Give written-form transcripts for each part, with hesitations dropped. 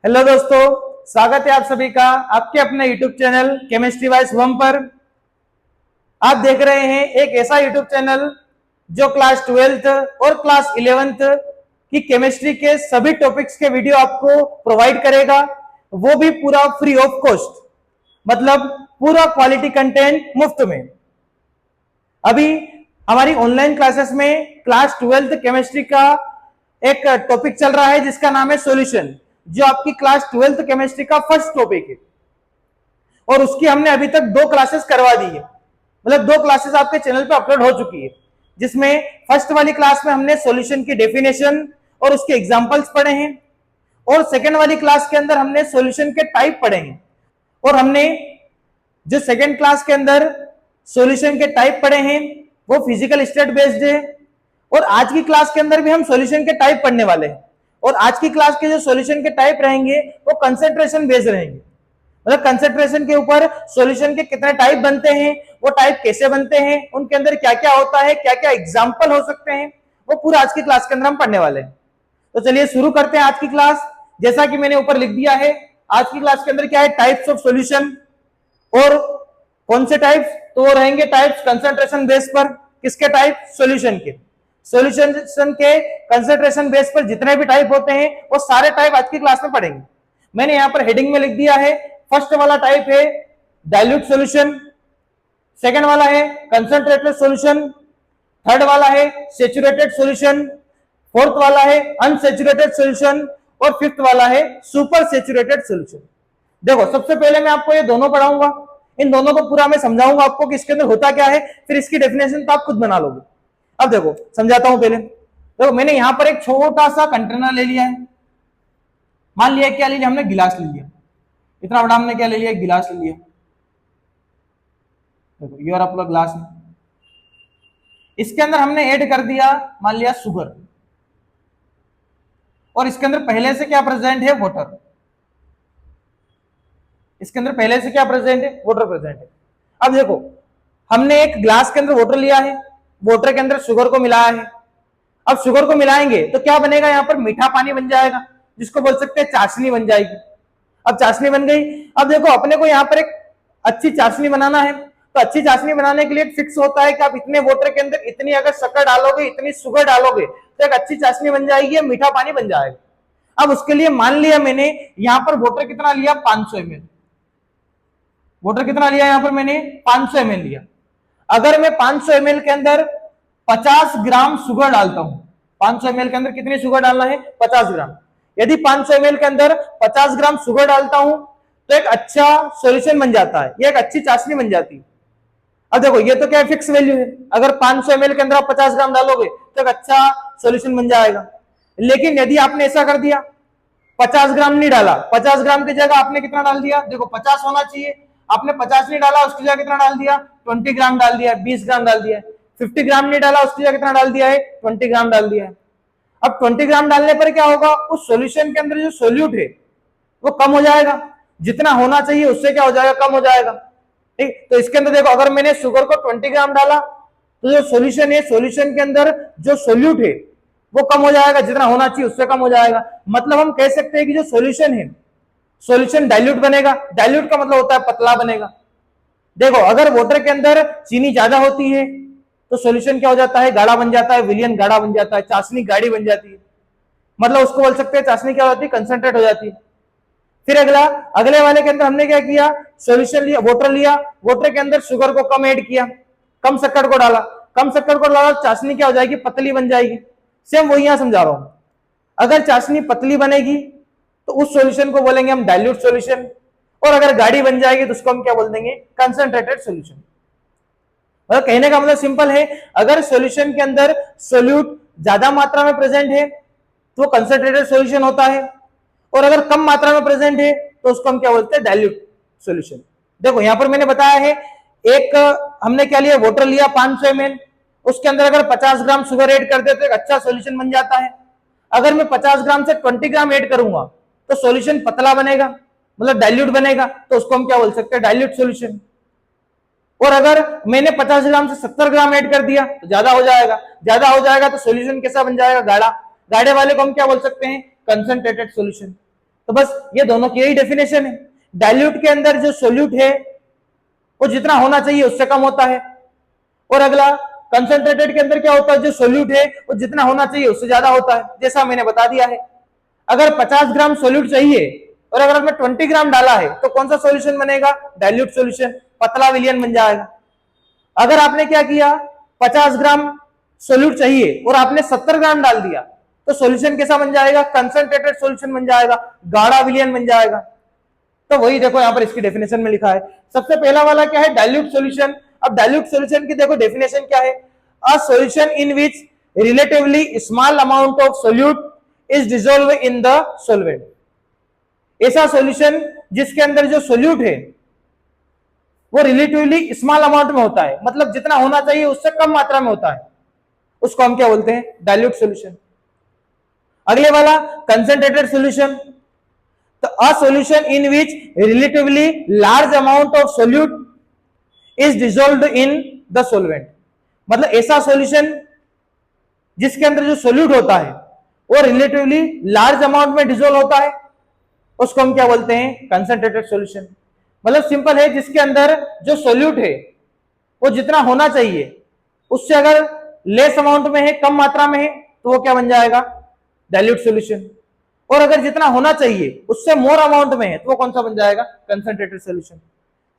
Hello दोस्तों, स्वागत है आप सभी का आपके अपने YouTube channel chemistry wise home पर। आप देख रहे हैं एक ऐसा यूट्यूब चैनल जो क्लास 12th और क्लास 11th की केमिस्ट्री के सभी टॉपिक्स के वीडियो आपको प्रोवाइड करेगा, वो भी पूरा फ्री ऑफ कॉस्ट, मतलब पूरा क्वालिटी कंटेंट मुफ्त में। अभी हमारी ऑनलाइन क्लासेस में क्लास 12th केमिस्ट्री का एक टॉपिक चल रहा है जिसका नाम है सॉल्यूशन, जो आपकी क्लास 12th केमिस्ट्री का फर्स्ट टॉपिक है और उसकी हमने अभी तक 2 क्लासेस करवा दी है, मतलब 2 क्लासेस आपके चैनल पे अपलोड हो चुकी है। जिसमें फर्स्ट वाली क्लास में हमने सॉल्यूशन की डेफिनेशन और उसके एग्जांपल्स पढ़े हैं, और सेकेंड वाली क्लास के अंदर हमने सॉल्यूशन के टाइप पढ़े हैं। और हमने जो सेकेंड क्लास के अंदर सॉल्यूशन के टाइप पढ़े हैं वो फिजिकल स्टेट बेस्ड है, और आज की क्लास के अंदर भी हम सॉल्यूशन के टाइप पढ़ने वाले हैं। और आज की क्लास के जो सॉल्यूशन के टाइप रहेंगे वो कंसंट्रेशन बेस्ड रहेंगे, मतलब कंसंट्रेशन के ऊपर सॉल्यूशन के कितने टाइप बनते हैं, वो टाइप कैसे बनते हैं, उनके अंदर क्या क्या होता है, क्या क्या एग्जाम्पल हो सकते हैं, वो पूरा आज की क्लास के अंदर हम पढ़ने वाले हैं। तो चलिए शुरू करते हैं आज की क्लास। जैसा कि मैंने ऊपर लिख दिया है, आज की क्लास के अंदर क्या है, टाइप्स ऑफ सॉल्यूशन। और कौन से टाइप्स, तो वो रहेंगे टाइप्स कंसंट्रेशन बेस पर। किसके टाइप, सॉल्यूशन के। सॉल्यूशन के कंसंट्रेशन बेस पर जितने भी टाइप होते हैं वो सारे टाइप आज की क्लास में पढ़ेंगे। मैंने यहां पर हेडिंग में लिख दिया है, फर्स्ट वाला टाइप है डाइल्यूट सॉल्यूशन, सेकंड वाला है कंसंट्रेटेड सॉल्यूशन, थर्ड वाला है सैचुरेटेड सॉल्यूशन, फोर्थ वाला है अनसैचुरेटेड सॉल्यूशन, और फिफ्थ वाला है सुपर सैचुरेटेड सॉल्यूशन। देखो, सबसे पहले मैं आपको ये दोनों पढ़ाऊंगा, इन दोनों को पूरा मैं समझाऊंगा आपको कि इसके अंदर होता क्या है, फिर इसकी डेफिनेशन तो आप खुद बना लोगे। अब देखो समझाता हूं पहले। देखो, मैंने यहां पर एक छोटा सा कंटेनर ले लिया है। मान लिया क्या ले लिया, हमने गिलास ले लिया, इतना बड़ा हमने क्या ले लिया, गिलास ले लिया। देखो ये और अपना ग्लास है, इसके अंदर हमने ऐड कर दिया मान लिया शुगर, और इसके अंदर पहले से क्या प्रेजेंट है, वाटर। इसके अंदर पहले से क्या प्रेजेंट है, वाटर प्रेजेंट है। अब देखो, हमने एक ग्लास के अंदर वाटर लिया है, वाटर के अंदर शुगर को मिलाया है। अब शुगर को मिलाएंगे तो क्या बनेगा, यहां पर मीठा पानी बन जाएगा, जिसको बोल सकते हैं चाशनी बन जाएगी। अब चाशनी बन गई। अब देखो, अपने को यहां पर एक अच्छी चाशनी बनाना है, तो अच्छी चाशनी बनाने के लिए फिक्स होता है कि आप इतने वाटर के अंदर इतनी अगर शक्कर डालोगे, इतनी शुगर डालोगे, तो एक अच्छी चाशनी बन जाएगी, मीठा पानी बन जाएगा। अब उसके लिए मान लिया मैंने यहां पर वाटर कितना लिया, 500 ml। वाटर कितना लिया यहां पर मैंने, 500 ml लिया। अगर मैं 500 ml के अंदर 50 ग्राम शुगर डालता हूं, 500 ml के अंदर कितनी शुगर डालना है, 50 ग्राम। यदि 500 ml के अंदर 50 ग्राम शुगर डालता हूं तो एक अच्छा सॉल्यूशन बन जाता है, ये एक अच्छी चाशनी बन जाती है। अब देखो, ये तो क्या है, फिक्स वैल्यू है। अगर 500 ml के अंदर आप 50 ग्राम डालोगे तो एक अच्छा सॉल्यूशन बन जाएगा। लेकिन यदि आपने ऐसा कर दिया, 50 ग्राम नहीं डाला, 50 ग्राम की जगह आपने कितना डाल दिया, देखो 50 होना चाहिए, आपने 50 नहीं डाला, उसकी जगह कितना डाल दिया, 20 ग्राम डाल दिया, 20 ग्राम डाल दिया। 50 ग्राम नहीं डाला, उसकी जगह कितना डाल दिया है, 20 ग्राम डाल दिया है। अब 20 ग्राम डालने पर क्या होगा, उस सॉल्यूशन के अंदर जो सोल्यूट है वो कम हो जाएगा, जितना होना चाहिए उससे क्या हो जाएगा, कम हो जाएगा। ठीक, तो इसके अंदर देखो, अगर मैंने शुगर को 20 ग्राम डाला तो जो सॉल्यूशन है, सॉल्यूशन के अंदर जो सोल्यूट है वो कम हो जाएगा, जितना होना चाहिए उससे कम हो जाएगा। मतलब हम कह सकते हैं कि जो सॉल्यूशन है, सॉल्यूशन डाइल्यूट बनेगा। डाइल्यूट का मतलब होता है पतला बनेगा। देखो, अगर वाटर के अंदर चीनी ज्यादा होती है तो सॉल्यूशन क्या हो जाता है, गाढ़ा बन जाता है, विलियन गाढ़ा बन जाता है, चाशनी गाढ़ी बन जाती है, मतलब उसको बोल सकते हैं चाशनी क्या होती है, कंसंट्रेट हो जाती है। फिर अगले वाले के अंदर हमने क्या किया, सॉल्यूशन लिया, वाटर लिया, वाटर के अंदर शुगर को कम ऐड किया, कम शक्कर को डाला, कम शक्कर को डाला, चाशनी क्या हो जाएगी, पतली बन जाएगी। सेम वही यहां समझा रहा हूं, अगर चाशनी पतली बनेगी तो उस सॉल्यूशन को बोलेंगे हम डाइल्यूट सॉल्यूशन, और अगर गाढ़ी बन जाएगी तो उसको हम क्या बोल देंगे, कंसंट्रेटेड सॉल्यूशन। मतलब कहने का मतलब सिंपल है, अगर सॉल्यूशन के अंदर सोल्यूट ज्यादा मात्रा में प्रेजेंट है तो वो कंसंट्रेटेड सॉल्यूशन होता है, और अगर कम मात्रा में प्रेजेंट है तो उसको हम क्या बोलते हैं, डाइल्यूट सॉल्यूशन। देखो यहां पर मैंने बताया है, एक हमने क्या लिया, वाटर लिया 500 ml, उसके अंदर अगर 50 ग्राम शुगर ऐड कर दे तो एक अच्छा सॉल्यूशन बन जाता है। अगर मैं 50 ग्राम से 20 ग्राम ऐड करूंगा तो सॉल्यूशन पतला बनेगा, मतलब डाइल्यूट बनेगा, तो उसको हम क्या बोल सकते हैं, डाइल्यूट सॉल्यूशन। और अगर मैंने 50 ग्राम से 70 ग्राम ऐड कर दिया तो ज्यादा हो जाएगा, ज्यादा हो जाएगा तो सॉल्यूशन कैसा बन जाएगा, गाढ़ा। गाढ़े वाले को हम क्या बोल सकते हैं, कंसंट्रेटेड सॉल्यूशन। तो बस ये दोनों की यही डेफिनेशन है। डाइल्यूट के अंदर जो सोल्यूट है वो जितना होना चाहिए उससे कम होता है, और अगला कंसंट्रेटेड के अंदर क्या होता है, जो सोल्यूट है वो जितना होना चाहिए उससे ज्यादा होता है। जैसा मैंने बता दिया है, अगर 50 ग्राम सोल्यूट चाहिए और अगर हमने 20 ग्राम डाला है तो कौन सा सॉल्यूशन बनेगा, डाइल्यूट सॉल्यूशन, पतला विलियन बन जाएगा। अगर आपने क्या किया, 50 ग्राम सोल्यूट चाहिए और आपने 70 ग्राम डाल दिया तो सॉल्यूशन कैसा बन जाएगा, कंसंट्रेटेड सॉल्यूशन बन जाएगा, गाढ़ा विलियन बन जाएगा। तो वही देखो यहां पर इसकी डेफिनेशन में लिखा है। सबसे पहला वाला क्या है, डाइल्यूट सॉल्यूशन। अब डाइल्यूट सॉल्यूशन की देखो डेफिनेशन क्या है, a solution in which relatively small amount of solute is dissolve in the solvent. ऐसा सॉल्यूशन जिसके अंदर जो सोल्यूट है वो रिलेटिवली स्मॉल अमाउंट में होता है, मतलब जितना होना चाहिए उससे कम मात्रा में होता है, उसको हम क्या बोलते हैं, डाइल्यूट सॉल्यूशन। अगले वाला कंसंट्रेटेड सॉल्यूशन, तो अ solution in which relatively large amount of solute is dissolved in the solvent, मतलब ऐसा सॉल्यूशन जिसके अंदर जो सोल्यूट होता है वो रिलेटिवली लार्ज अमाउंट में डिसॉल्व होता है, उसको हम क्या बोलते हैं, कंसंट्रेटेड सॉल्यूशन। मतलब सिंपल है, जिसके अंदर जो सोल्यूट है वो जितना होना चाहिए उससे अगर लेस अमाउंट में है, कम मात्रा में है, तो वो क्या बन जाएगा, डाइल्यूट सॉल्यूशन। और अगर जितना होना चाहिए उससे मोर अमाउंट में है तो वो कौन सा बन जाएगा, कंसंट्रेटेड सॉल्यूशन।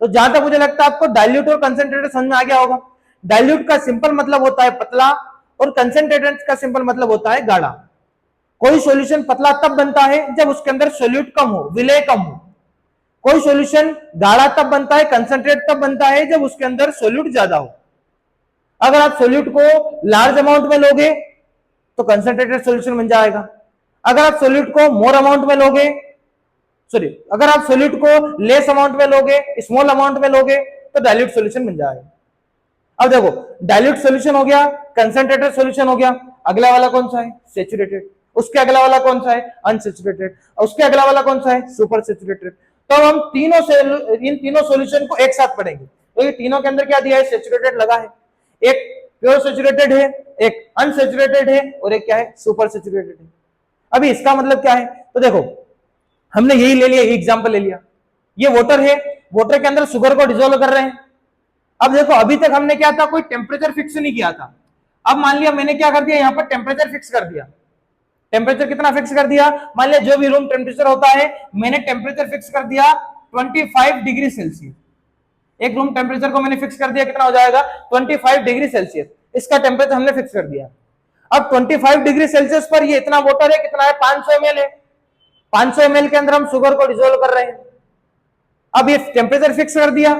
तो जहां तक मुझे लगता है आपको डाइल्यूट और कंसंट्रेटेड समझ में आ गया होगा। डाइल्यूट का सिंपल मतलब होता है पतला और कंसंट्रेटेड का सिंपल मतलब होता है गाढ़ा। कोई सॉल्यूशन पतला तब बनता है जब उसके अंदर सोल्यूट कम हो, विलेय कम हो। कोई सॉल्यूशन गाढ़ा तब बनता है, कंसंट्रेट तब बनता है जब उसके अंदर सोल्यूट ज्यादा हो। अगर आप सोल्यूट को लार्ज अमाउंट में लोगे तो कंसंट्रेटेड सॉल्यूशन बन जाएगा, अगर आप सोल्यूट को मोर अमाउंट में लोगे, सॉरी, अगर आप सोल्यूट को लेस अमाउंट में लोगे, स्मॉल अमाउंट में लोगे तो डाइल्यूट सॉल्यूशन बन जाएगा। अब देखो डाइल्यूट सॉल्यूशन हो गया, कंसंट्रेटेड सॉल्यूशन हो गया, अगला वाला कौन सा है, सैचुरेटेड। उसके अगला वाला कौन सा है, अनसैचुरेटेड। उसके अगला वाला कौन सा है, सुपर सैचुरेटेड। तो हम इन तीनों सॉल्यूशन को एक साथ पढ़ेंगे। तो ये तीनों के अंदर क्या दिया है, सैचुरेटेड लगा है, एक प्योर सैचुरेटेड है, एक अनसैचुरेटेड है और एक क्या है, सुपर सैचुरेटेड है। अभी इसका मतलब क्या है, तो देखो हमने यही ले लिया, एग्जांपल ले लिया, ये वाटर है, वाटर के अंदर शुगर को डिसॉल्व कर रहे हैं। अब देखो अभी तक हमने क्या था, कोई टेम्परेचर फिक्स नहीं किया था। अब मान लिया मैंने क्या कर दिया, यहां पर टेम्परेचर फिक्स कर दिया। टेम्परेचर कितना फिक्स कर दिया, मान लिया जो भी रूम टेम्परेचर होता है मैंने टेम्परेचर फिक्स कर दिया 25 डिग्री सेल्सियस। एक रूम टेम्परेचर को मैंने फिक्स कर दिया, कितना हो जाएगा, 25 डिग्री सेल्सियस। इसका टेम्परेचर हमने फिक्स कर दिया। अब 25 डिग्री सेल्सियस पर ये इतना वाटर है, कितना है, 500 ml है। 500 ml के अंदर हम शुगर को डिसॉल्व कर रहे हैं। अब ये टेम्परेचर फिक्स कर दिया,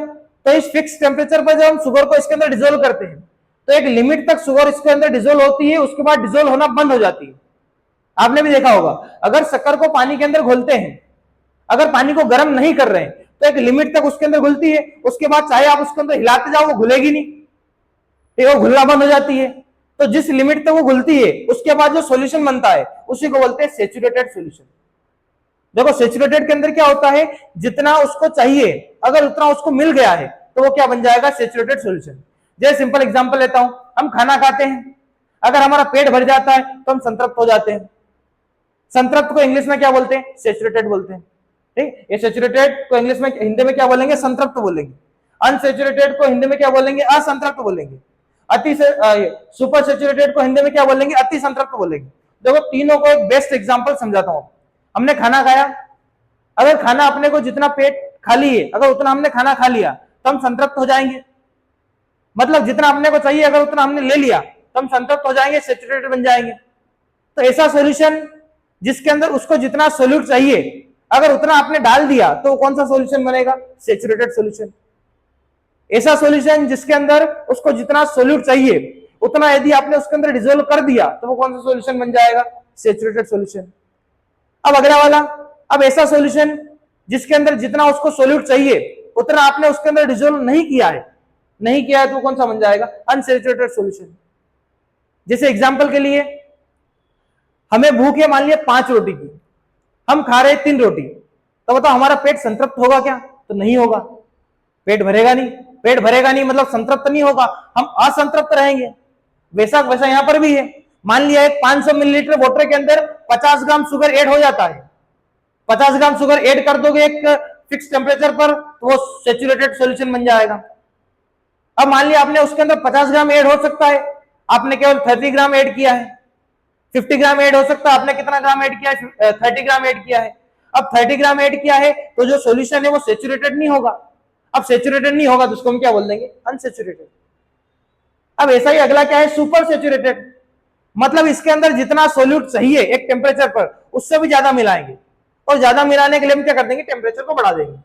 तो इस फिक्स टेम्परेचर पर जब हम शुगर को इसके अंदर डिसॉल्व करते हैं तो एक लिमिट तक शुगर इसके अंदर डिसॉल्व होती है, उसके बाद डिसॉल्व होना बंद हो जाती है। आपने भी देखा होगा, अगर शक्कर को पानी के अंदर घोलते हैं, अगर पानी को गर्म नहीं कर रहे हैं तो एक लिमिट तक उसके अंदर घुलती है, उसके बाद चाहे आप उसके अंदर हिलाते जाओ वो घुलेगी नहीं, ठीक है, वो घुलना बंद हो जाती है। तो जिस लिमिट तक वो घुलती है उसके बाद जो सॉल्यूशन बनता है उसी को बोलते हैं सैचुरेटेड सॉल्यूशन। देखो सैचुरेटेड के अंदर क्या होता है, जितना उसको चाहिए अगर उतना उसको मिल गया है तो वो क्या बन जाएगा, सैचुरेटेड सॉल्यूशन। जैसे सिंपल एग्जांपल लेता हूं, हम खाना खाते हैं, अगर हमारा पेट भर जाता है तो हम संतृप्त हो जाते हैं। संतृप्त को इंग्लिश में क्या बोलते हैं, सैचुरेटेड बोलते हैं। ठीक, ये सैचुरेटेड को इंग्लिश में, हिंदी में क्या बोलेंगे, संतृप्त बोलेंगे। अनसैचुरेटेड को हिंदी में क्या बोलेंगे, असंतृप्त बोलेंगे। अति सुपर सैचुरेटेड को हिंदी में क्या बोलेंगे, अति संतृप्त बोलेंगे। देखो तीनों को एक बेस्ट एग्जांपल समझाता हूं। हमने खाना खाया, अगर खाना अपने को जितना पेट खाली है अगर उतना हमने खाना खा लिया तो हम संतृप्त हो जाएंगे, मतलब जितना अपने को चाहिए अगर उतना हमने ले लिया तो हम संतृप्त हो जाएंगे, सैचुरेटेड बन जाएंगे। तो ऐसा सॉल्यूशन जिसके अंदर उसको जितना सोल्यूट चाहिए अगर उतना आपने डाल दिया तो कौन सा सॉल्यूशन बनेगा, सैचुरेटेड सॉल्यूशन। ऐसा सॉल्यूशन जिसके अंदर उसको जितना सोल्यूट चाहिए उतना यदि आपने उसके अंदर डिसॉल्व कर दिया तो वो कौन सा सॉल्यूशन बन जाएगा, सैचुरेटेड सॉल्यूशन। अब अगला वाला, अब ऐसा सॉल्यूशन जिसके अंदर जितना उसको सोल्यूट चाहिए उतना आपने उसके अंदर डिसॉल्व नहीं किया है तो कौन सा बन जाएगा, अनसैचुरेटेड सॉल्यूशन। जैसे एग्जांपल के लिए हमें भूख है मान लिया 5 रोटी की, हम खा रहे 3 रोटी, तो बताओ हमारा पेट संतृप्त होगा क्या, तो नहीं होगा, पेट भरेगा नहीं। पेट भरेगा नहीं मतलब संतृप्त नहीं होगा, हम असंतृप्त रहेंगे। वैसा वैसा यहां पर भी है, मान लिया एक 500 मिलीलीटर वाटर के अंदर 50 ग्राम शुगर ऐड हो जाता है, 50 ग्राम शुगर ऐड कर दोगे एक फिक्स टेम्परेचर पर तो वो सेचुरेटेड सॉल्यूशन बन जाएगा। अब मान लिया आपने उसके अंदर 50 ग्राम ऐड हो सकता है, आपने केवल 30 ग्राम ऐड किया है। 50 ग्राम ऐड हो सकता है, आपने कितना ग्राम ऐड किया है? 30 ग्राम ऐड किया है। अब 30 ग्राम ऐड किया है तो जो सॉल्यूशन है वो सेचुरेटेड नहीं होगा। अब सेचुरेटेड नहीं होगा तो उसको हम क्या बोल देंगे? अनसेचुरेटेड। अब ऐसा ही अगला क्या है? Super saturated. मतलब इसके अंदर जितना सोल्यूट चाहिए एक टेम्परेचर पर उससे भी ज्यादा मिलाएंगे, और ज्यादा मिलाने के लिए हम क्या कर देंगे? टेम्परेचर को बढ़ा देंगे।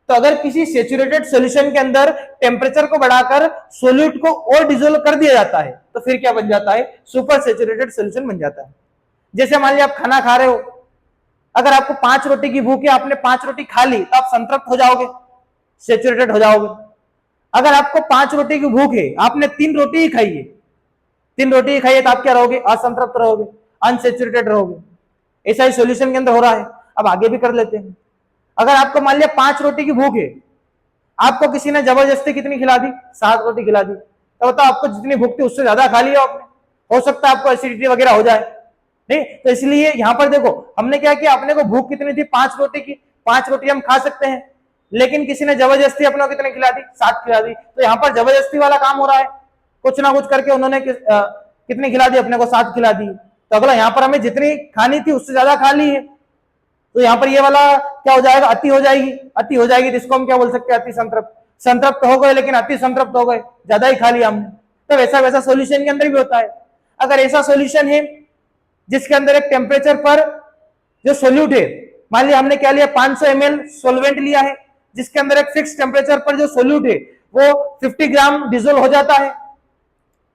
तो अगर किसी सेचुरेटेड सॉल्यूशन के अंदर टेम्परेचर को बढ़ाकर सोल्यूट को और डिसोल्व कर दिया जाता है तो फिर क्या बन जाता है? सुपर सेचुरेटेड सॉल्यूशन बन जाता है। जैसे मान लिया आप खाना खा रहे हो, अगर आपको 5 रोटी की भूख है, आपने 5 रोटी खा ली तो आप संतृप्त हो जाओगे, सेचुरेटेड हो जाओगे। अगर आपको 5 रोटी की भूख है, आपने 3 रोटी ही खाई है, 3 रोटी ही खाई है तो आप क्या रहोगे? असंतृप्त रहोगे, अनसेचुरेटेड रहोगे। ऐसा ही सॉल्यूशन के अंदर हो रहा है। अब आगे भी कर लेते हैं। अगर आपको मान लिया 5 रोटी की भूख है, आपको किसी ने जबरदस्ती कितनी खिला दी? 7 रोटी खिला दी, तो बताओ आपको जितनी भूख थी उससे ज्यादा खा लिया आपने, हो सकता है आपको एसिडिटी वगैरह हो जाए, नहीं? तो इसलिए यहां पर देखो हमने क्या किया, अपने को भूख कितनी थी? 5 रोटी की। 5 रोटी हम खा सकते हैं, लेकिन किसी ने जबरदस्ती अपने को कितने खिला दी? 7 खिला दी। तो यहाँ पर जबरदस्ती वाला काम हो रहा है, कुछ ना कुछ करके उन्होंने कितनी खिला दी? अपने को 7 खिला दी। तो अगला यहाँ पर हमें जितनी खानी थी उससे ज्यादा खा ली है, तो यहाँ पर ये वाला क्या हो जाएगा? अति हो जाएगी। अति हो जाएगी जिसको हम क्या बोल सकते हैं? अति संतृप्त। संतृप्त हो गए लेकिन अति संतृप्त हो गए, ज्यादा ही खा लिया हमने। तो वैसा वैसा सॉल्यूशन के अंदर भी होता है। अगर ऐसा सॉल्यूशन है जिसके अंदर एक टेम्परेचर पर जो सोल्यूट है, मान लिया हमने क्या लिया? 500 ml सोलवेंट लिया है, जिसके अंदर एक फिक्स टेम्परेचर पर जो सोल्यूट है वो 50 ग्राम डिसोल्व हो जाता है,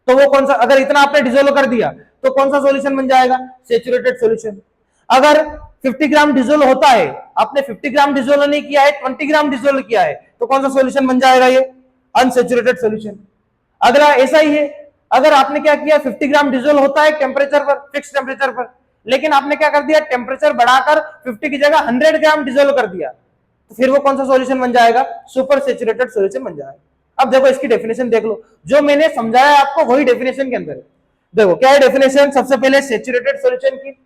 तो वो कौन सा? अगर इतना आपने डिसोल्व कर दिया तो कौन सा सॉल्यूशन बन जाएगा? Saturated solution. अगर 50 ग्राम डिसोल्व होता है, आपने 50 ग्राम डिसोल्व नहीं किया है, 20 ग्राम डिसोल्व किया है, तो कौन सा सॉल्यूशन बन जाएगा? ये अनसेचुरेटेड सॉल्यूशन। अगला ऐसा ही है, अगर आपने क्या किया? 50 ग्राम डिसोल्व होता है टेम्परेचर पर, फिक्स टेम्परेचर पर, लेकिन आपने क्या कर दिया? टेम्परेचर बढ़ाकर 50 की जगह 100 ग्राम डिसोल्व कर दिया, तो फिर वो कौन सा सॉल्यूशन बन जाएगा? सुपर सेचुरेटेड सॉल्यूशन बन जाएगा। अब देखो इसकी डेफिनेशन देख लो, जो मैंने समझाया आपको वही डेफिनेशन के अंदर है। देखो क्या है डेफिनेशन? सबसे पहले सेचुरेटेड सॉल्यूशन की,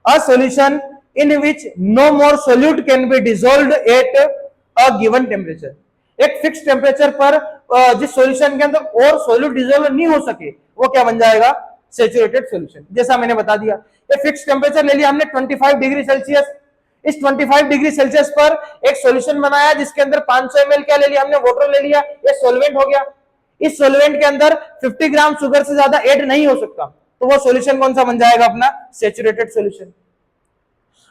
a solution in which no more solute can be dissolved at a given temperature। एक फिक्स टेम्परेचर पर जिस सॉल्यूशन के अंदर और सोल्यूट डिसोल्व नहीं हो सके वो क्या बन जाएगा? Saturated solution. जैसा मैंने बता दिया, ये फिक्स टेम्परेचर ले लिया हमने 25 डिग्री सेल्सियस। इस 25 डिग्री सेल्सियस पर एक सॉल्यूशन बनाया जिसके अंदर 500 ml क्या ले लिया हमने? वाटर ले लिया, ये सॉल्वेंट हो गया। इस सॉल्वेंट के अंदर 50 ग्राम शुगर से ज्यादा ऐड नहीं हो सकता, तो वो सॉल्यूशन कौन सा बन जाएगा? अपना सेचुरेटेड सॉल्यूशन।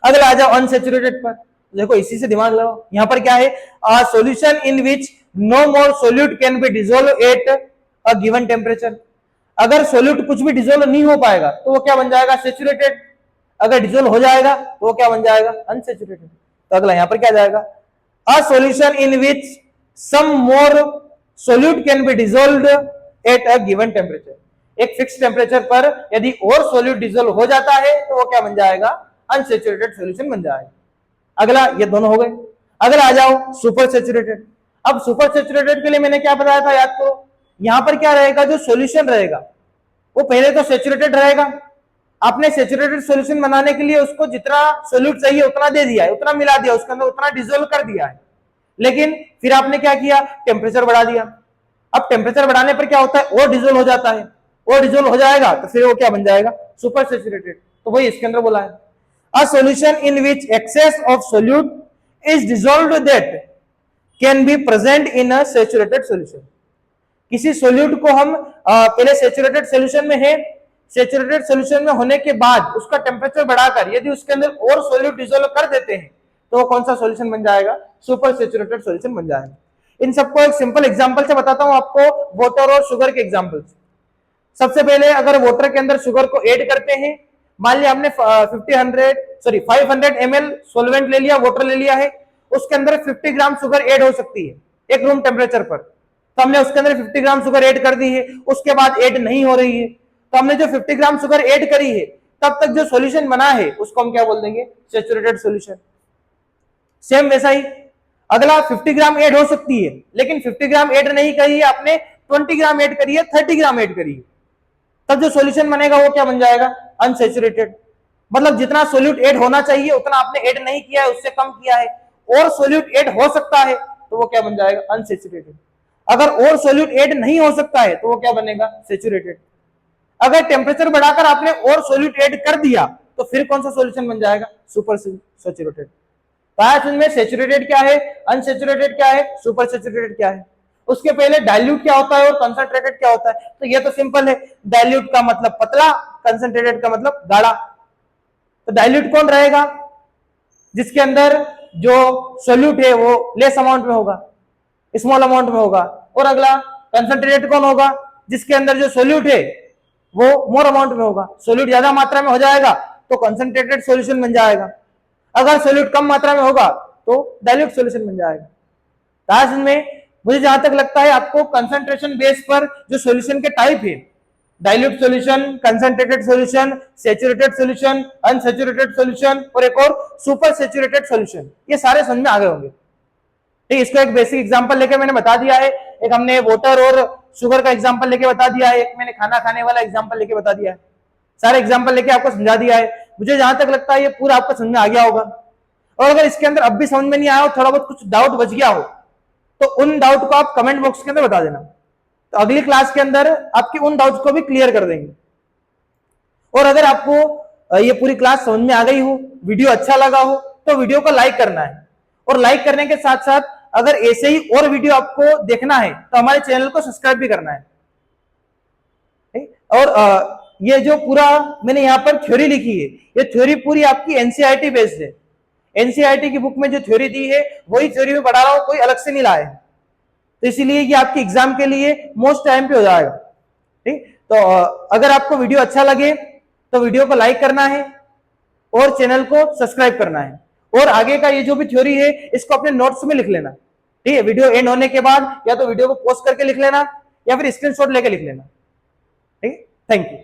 अगला आ जाओ अनसेचुरेटेड पर। देखो इसी से दिमाग लगाओ, यहां पर क्या है? A solution in which no more solute can be dissolve at a given temperature. अगर सोल्यूट कुछ भी डिसॉल्व नहीं हो पाएगा तो वो क्या बन जाएगा? सेचुरेटेड। अगर डिसॉल्व हो जाएगा तो वो क्या बन जाएगा? अनसेचुरेटेड। तो अगला यहां पर क्या जाएगा? A solution in which some more solute can be dissolved at a given temperature. एक फिक्स टेम्परेचर पर यदि और सोल्यूट डिसॉल्व हो जाता है तो वो क्या बन जाएगा? अनसेचुरेटेड सॉल्यूशन बन जाएगा। अगला ये दोनों हो गए। अगला आ जाओ सुपर सेचुरेटेड। अब सुपर सेचुरेटेड के लिए मैंने क्या बताया था? याद करो, यहां पर क्या रहेगा? जो सॉल्यूशन रहेगा वो पहले तो सेचुरेटेड रहेगा। आपने सेचुरेटेड सॉल्यूशन बनाने के लिए उसको जितना सोल्यूट चाहिए उतना दे दिया है, उतना मिला दिया उसके अंदर, उतना डिसॉल्व कर दिया है, लेकिन फिर आपने क्या किया? टेम्परेचर बढ़ा दिया। अब टेम्परेचर बढ़ाने पर क्या होता है? और डिसॉल्व हो जाता है, और डिसॉल्व हो जाएगा तो फिर वो क्या बन जाएगा? Super saturated. तो वही इसके अंदर बोला है, a solution in which excess of solute is dissolved that can be present in a saturated solution। किसी सोल्यूट को हम पहले सेचुरेटेड सॉल्यूशन में है, सेचुरेटेड सॉल्यूशन में होने के बाद उसका टेम्परेचर बढ़ाकर यदि उसके अंदर और सोल्यूट डिसॉल्व कर देते हैं तो वो कौन सा सॉल्यूशन बन जाएगा? सुपर सेचुरेटेड सॉल्यूशन बन जाएगा। इन सबको एक सिंपल एग्जांपल से बताता हूं आपको, वाटर और शुगर के एग्जांपल। सबसे पहले अगर वाटर के अंदर शुगर को ऐड करते हैं, मान लिया हमने 500 ml सोलवेंट ले लिया, वाटर ले लिया है, उसके अंदर 50 ग्राम शुगर ऐड हो सकती है एक रूम टेम्परेचर पर, तो हमने उसके अंदर 50 ग्राम शुगर ऐड कर दी है, उसके बाद ऐड नहीं हो रही है, तो हमने जो 50 ग्राम शुगर ऐड करी है तब तक जो सॉल्यूशन बना है उसको हम क्या बोल देंगे? Saturated solution. सेम वैसा ही अगला 50 ग्राम ऐड हो सकती है, लेकिन 50 ग्राम ऐड नहीं करी है आपने, 20 ग्राम ऐड करी है, 30 ग्राम ऐड करी है, तब जो सॉल्यूशन बनेगा वो क्या बन जाएगा? अनसेचुरेटेड। मतलब जितना सोल्यूट ऐड होना चाहिए उतना आपने ऐड नहीं किया है, उससे कम किया है, और सोल्यूट ऐड हो सकता है तो वो क्या बन जाएगा, अनसेचुरेटेड। अगर और सोल्यूट ऐड नहीं हो सकता है तो वो क्या बनेगा, सेचुरेटेड। अगर टेम्परेचर बढ़ाकर आपने और सोल्यूट ऐड कर दिया तो फिर कौन सा सॉल्यूशन बन जाएगा, सुपर सैचुरेटेड। में सेचुरेटेड क्या है, अनसेचुरेटेड क्या है, सुपर सैचुरेटेड क्या है। उसके पहले डाइल्यूट क्या होता है और कंसंट्रेटेड क्या होता है, तो ये तो सिंपल है, डाइल्यूट का मतलब पतला, कंसंट्रेटेड का मतलब गाढ़ा। तो डाइल्यूट कौन रहेगा, जिसके अंदर जो सोल्यूट है वो लेस अमाउंट में होगा, स्मॉल अमाउंट में होगा। और अगला कंसंट्रेटेड कौन होगा, जिसके अंदर जो सोल्यूट है वो मोर अमाउंट में होगा। सोल्यूट ज्यादा मात्रा में हो जाएगा तो कंसंट्रेटेड सॉल्यूशन बन जाएगा, अगर सोल्यूट कम मात्रा में होगा तो डाइल्यूट सॉल्यूशन बन जाएगा। में मुझे जहां तक लगता है आपको कंसंट्रेशन बेस पर जो सॉल्यूशन के टाइप है, dilute solution, concentrated solution, saturated solution, unsaturated solution और एक और सुपर सैचुरेटेड सॉल्यूशन, ये सारे समझ में आ गए होंगे। ठीक, इसको एक बेसिक एग्जांपल लेके मैंने बता दिया है, एक हमने वाटर और शुगर का एग्जांपल लेके बता दिया है, एक मैंने खाना खाने वाला एग्जांपल लेके बता दिया है, सारे एग्जांपल लेके आपको समझा दिया है। मुझे जहां तक लगता है ये पूरा आपको समझ में आ गया होगा। और अगर इसके अंदर अब भी समझ में नहीं आया हो, थोड़ा बहुत कुछ डाउट बच गया हो, तो उन डाउट को आप कमेंट बॉक्स के अंदर बता देना, तो अगली क्लास के अंदर आपके उन डाउट्स को भी क्लियर कर देंगे। और अगर आपको ये पूरी क्लास समझ में आ गई हो, वीडियो अच्छा लगा हो, तो वीडियो को लाइक करना है, और लाइक करने के साथ साथ अगर ऐसे ही और वीडियो आपको देखना है तो हमारे चैनल को सब्सक्राइब भी करना है। और ये जो पूरा मैंने यहाँ पर थ्योरी लिखी है, ये थ्योरी पूरी आपकी एनसीईआरटी बेस्ड है। एनसीईआरटी की बुक में जो थ्योरी दी है वही थ्योरी में पढ़ा रहा हूं, कोई अलग से नहीं लाए, तो इसीलिए ये आपके एग्जाम के लिए मोस्ट टाइम पे हो जाएगा। ठीक, तो अगर आपको वीडियो अच्छा लगे तो वीडियो को लाइक करना है और चैनल को सब्सक्राइब करना है, और आगे का ये जो भी थ्योरी है इसको अपने नोट्स में लिख लेना। ठीक है, वीडियो एंड होने के बाद या तो वीडियो को पॉज करके लिख लेना या फिर स्क्रीनशॉट लेके लिख लेना। ठीक है, थैंक यू।